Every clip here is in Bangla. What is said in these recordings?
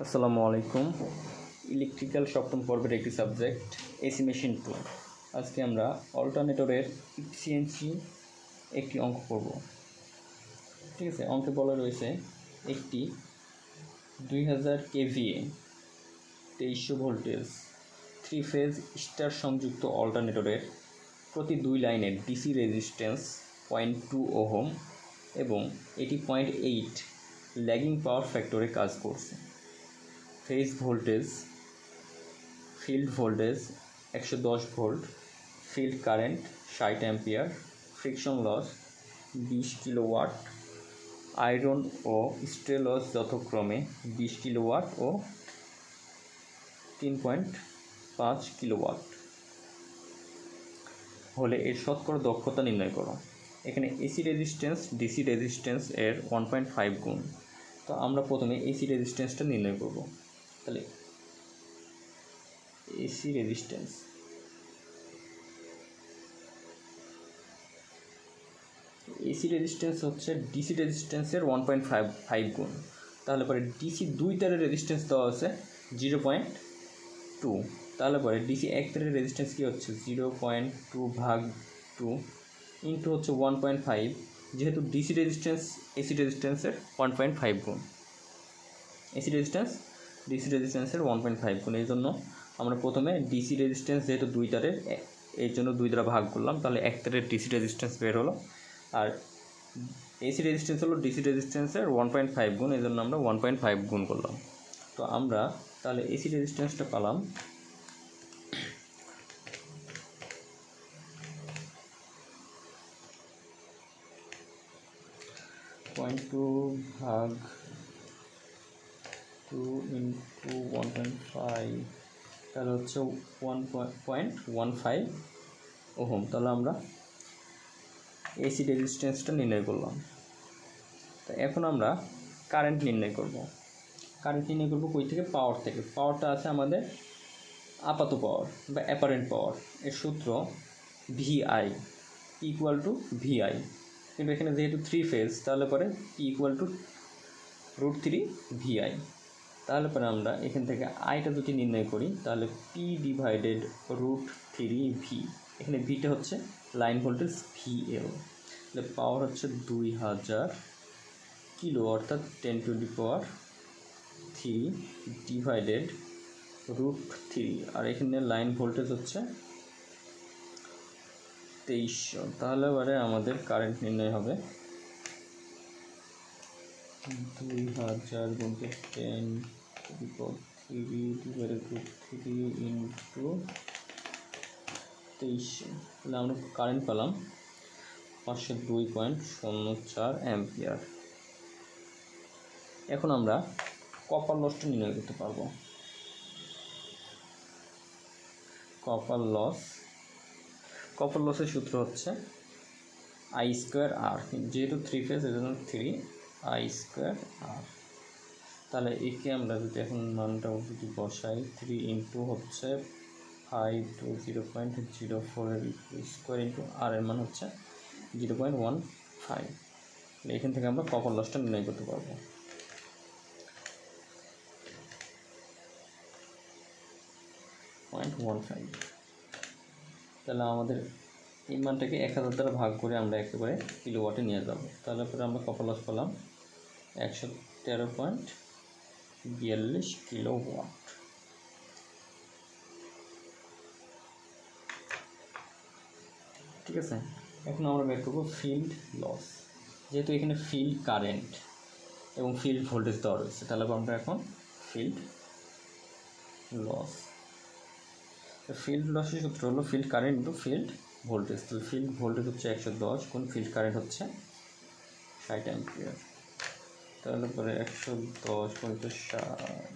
আসসালামু আলাইকুম। ইলেকট্রিক্যাল সপ্তম পর্বের একটি সাবজেক্ট এসি মেশিন 2। আজকে আমরা অল্টারনেটরের এফিসিয়েন্সি একটি অঙ্ক করব। ঠিক আছে, অঙ্কে বলা রয়েছে একটি 2000 কেভিএ 2300 ভোল্টেজ 3 ফেজ স্টার সংযুক্ত অল্টারনেটরের প্রতি 2 লাইনের ডিসি রেজিস্ট্যান্স 0.2 ওহম এবং এটি 0.8 ল্যাগিং পাওয়ার ফ্যাক্টরে কাজ করছে। Phase voltage, field voltage 110 volt, field current 60 ampere, friction loss 20 kilowatt, iron ও স্ট্রে লস যথাক্রমে 20 কিলোওয়াট ও 3.5 কিলোওয়াট হলে এর শতকরা দক্ষতা নির্ণয় করো। এখানে এসি রেজিস্ট্যান্স ডিসি রেজিস্ট্যান্স এর 1.5 গুণ। তো আমরা প্রথমে এসি রেজিস্ট্যান্সটা নির্ণয় করব। তাহলে এসি রেজিস্ট্যান্স হচ্ছে ডিসি রেজিস্ট্যান্সের 1.5 গুণ। তাহলে পরে ডিসি 2 তারের রেজিস্ট্যান্স দেওয়া আছে 0.2। তাহলে পরে ডিসি 1 তারের রেজিস্ট্যান্স কী হচ্ছে 0.2/2 ইন্টু হচ্ছে 1.5, যেহেতু ডিসি রেজিস্ট্যান্স এসি রেজিস্ট্যান্সের 1.5 গুণ। এসি রেজিস্ট্যান্স ডিসি রেজিস্ট্যান্সের 1.5 গুণ। এই জন্য আমরা প্রথমে ডিসি রেজিস্ট্যান্স যেহেতু 2 তারের, এর জন্য 2 দ্বারা ভাগ করলাম, তাহলে 1 তারের ডিসি রেজিস্ট্যান্স বের হলো। আর এসি রেজিস্ট্যান্স হলো ডিসি রেজিস্ট্যান্সের 1.5 গুণ, এই জন্য আমরা 1.5 গুণ করলাম। তো আমরা তাহলে এসি রেজিস্ট্যান্সটা পেলাম 0.2/2 ইন্টু 1.5, তাহলে হচ্ছে 1.15 ওহম। তাহলে আমরা এসি রেজিস্ট্যান্সটা নির্ণয় করলাম। তো এখন আমরা কারেন্ট নির্ণয় করব। কই থেকে? পাওয়ার থেকে। পাওয়ারটা আছে আমাদের আপাত পাওয়ার বা অ্যাপারেন্ট পাওয়ার। এর সূত্র ভিআই ইকুয়াল টু ভিআই, কিন্তু এখানে যেহেতু 3 ফেজ, তাহলে পরে পি ইকুয়াল টু √3 ভিআই। তাহলে পরে আমরা এখান থেকে আইটা যদি নির্ণয় করি, তাহলে পি ডিভাইডেড √3 ভি। এখানে ভিটা হচ্ছে লাইন ভোল্টেজ ভিএল। তাহলে পাওয়ার হচ্ছে 2000 কিলো, অর্থাৎ 10⁻³ ডিভাইডেড √3। আর এখানে লাইন ভোল্টেজ হচ্ছে 2300। তাহলে এবারে আমাদের কারেন্ট নির্ণয় হবে 2000 গুণিত 10⁻³ ডিভাইডেড √3 ইন্টু 2300। তাহলে আমরা কারেন্ট পেলাম 502.04 অ্যাম্পিয়ার। এখন আমরা কপার লসটা নির্ণয় করতে পারবো। কপার লসের সূত্র হচ্ছে I²R, যেহেতু 3 ফেজ এর জন্য 3I²R। তাহলে একে আমরা যদি এখন মানটা যদি বসাই, 3 ইন্টু হচ্ছে 5 টু 0.04 স্কোয়ার ইন্টু আর এর মান হচ্ছে 0.15। এখান থেকে আমরা কপার লসটা নির্ণয় করতে পারবো। তাহলে আমাদের এই মানটাকে 1000 দ্বারা ভাগ করে আমরা একেবারে কিলোওয়াটে নিয়ে যাব। তাহলে পরে আমরা কপার লস পেলাম 113.42 কিলোওয়াট। ঠিক আছে, এখন আমরা বের করবো ফিল্ড লস। যেহেতু এখানে ফিল্ড কারেন্ট এবং ফিল্ড ভোল্টেজ দেওয়া রয়েছে, তাহলে আমরা এখন ফিল্ড লস। ফিল্ড লসের সূত্র হলো field current into field voltage. তাহলে ফিল্ড ভোল্টেজ হচ্ছে 110 গুণ ফিল্ড কারেন্ট হচ্ছে 60 অ্যাম্পিয়ার। তাহলে পরে 110 গুণিত 60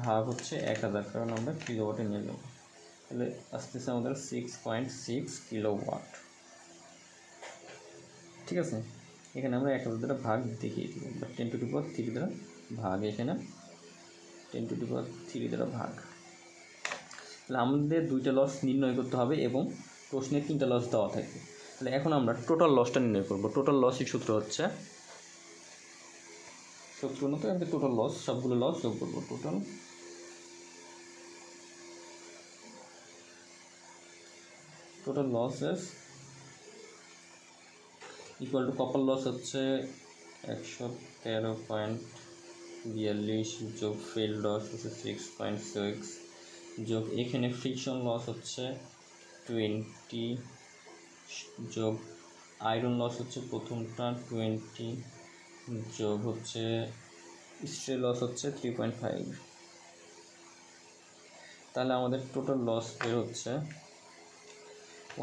ভাগ হচ্ছে 1000, কারণ আমরা কিলোওয়াটে নিয়ে যাব। তাহলে আসতেছে আমাদের 6.6 কিলোওয়াট। ঠিক আছে, এখানে আমরা 1000 দ্বারা ভাগ দেখিয়ে দিব, বা 10⁻³ দ্বারা ভাগ। এখানে 10⁻³ দ্বারা ভাগ। তাহলে আমাদের 2টা লস নির্ণয় করতে হবে এবং প্রশ্নে 3টা লস দেওয়া থাকবে। তাহলে এখন আমরা টোটাল লসটা নির্ণয় করব। টোটাল লসের সূত্র হচ্ছে 70 তো একটা টোটাল লস, সবগুলো লস যোগ করবো। Total losses equal to copper loss হচ্ছে 113.42 যোগ ফেল লস হচ্ছে 6.6 যোগ এখানে ফ্রিকশন লস হচ্ছে 20 যোগ আয়রন লস হচ্ছে প্রথমটা 20 যোগ হচ্ছে স্ট্রে লস হচ্ছে 3.5। তাহলে আমাদের টোটাল লস বের হচ্ছে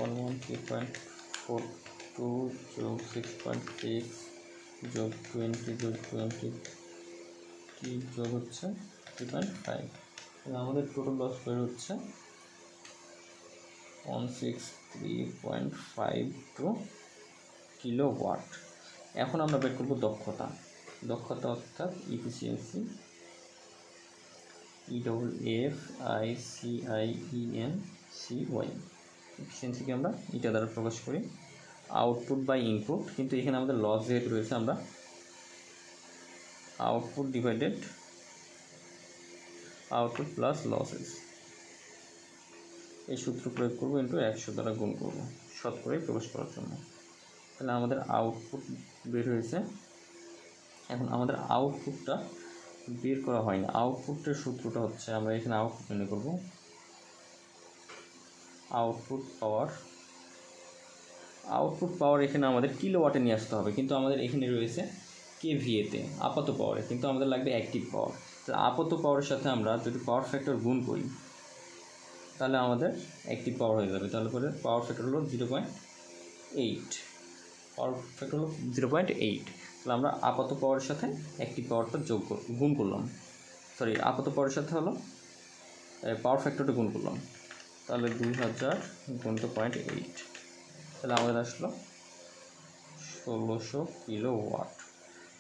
113.42 যোগ 6.6 যোগ 20 যোগ 20 যোগ হচ্ছে 3.5। তাহলে আমাদের টোটাল লস বের হচ্ছে 163.52 কিলোওয়াট। এখন আমরা বের করব দক্ষতা অর্থাৎ ইফিসিয়েন্সি, EFFICIENCY। এফিসিয়েন্সিকে আমরা এটা দ্বারা প্রকাশ করি। আউটপুট বাই ইনপুট, কিন্তু এখানে আমাদের লস যেহেতু রয়েছে আমরা output divided output plus losses এই সূত্র প্রয়োগ করবো, ইন্টু 100 দ্বারা গুণ করবো শতকরায় প্রকাশ করার জন্য। তাহলে আমাদের আউটপুট বের হয়েছে। এখন আমাদের আউটপুটটা বের করা হয়নি। আউটপুটের সূত্রটা হচ্ছে, আমরা এখানে আউটপুট নির্ণয় করব। আউটপুট পাওয়ার এখানে আমাদের কিলোওয়াটে নিয়ে আসতে হবে, কিন্তু আমাদের এখানে রয়েছে কেভিএতে আপাত পাওয়ারে, কিন্তু আমাদের লাগবে অ্যাক্টিভ পাওয়ার। তাহলে আপাত পাওয়ারের সাথে আমরা যদি পাওয়ার ফ্যাক্টর গুণ করি তাহলে আমাদের অ্যাক্টিভ পাওয়ার হয়ে যাবে। তাহলে পরে পাওয়ার ফ্যাক্টর হলো 0.8। পাওয়ার ফ্যাক্টর হলো 0.8। তাহলে আমরা আপাত পাওয়ারের সাথে অ্যাক্টিভ পাওয়ারটা গুণ করলাম। আপাত পাওয়ারের সাথে হলো পাওয়ার ফ্যাক্টরটা গুণ করলাম। তাহলে 2000 গুণিত 0.8, তাহলে আমাদের আসলো 1600 কিলোওয়াট।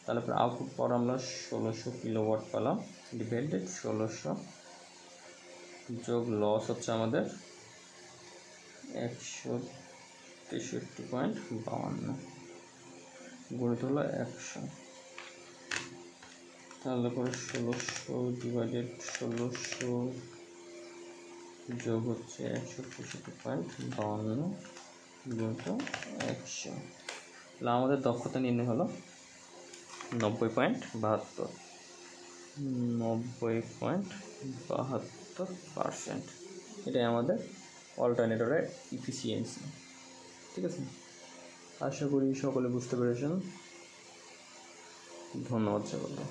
তাহলে আউটপুট পাওয়ার আমরা 1600 কিলোওয়াট পেলাম, ডিভাইডেড 1600 যোগ লস হচ্ছে আমাদের 163.52 গণিত হলো 100। তাহলে পরে 1600 ডিভাইডেড 1600 যোগ হচ্ছে 163.52 গণিত 100। তাহলে আমাদের দক্ষতা নির্ণয় হলো 90.72%। এটাই আমাদের অল্টারনেটরের ইফিসিয়েন্সি। ঠিক আছে, আশা করি সকলে বুঝতে পেরেছেন। ধন্যবাদ সকলকে।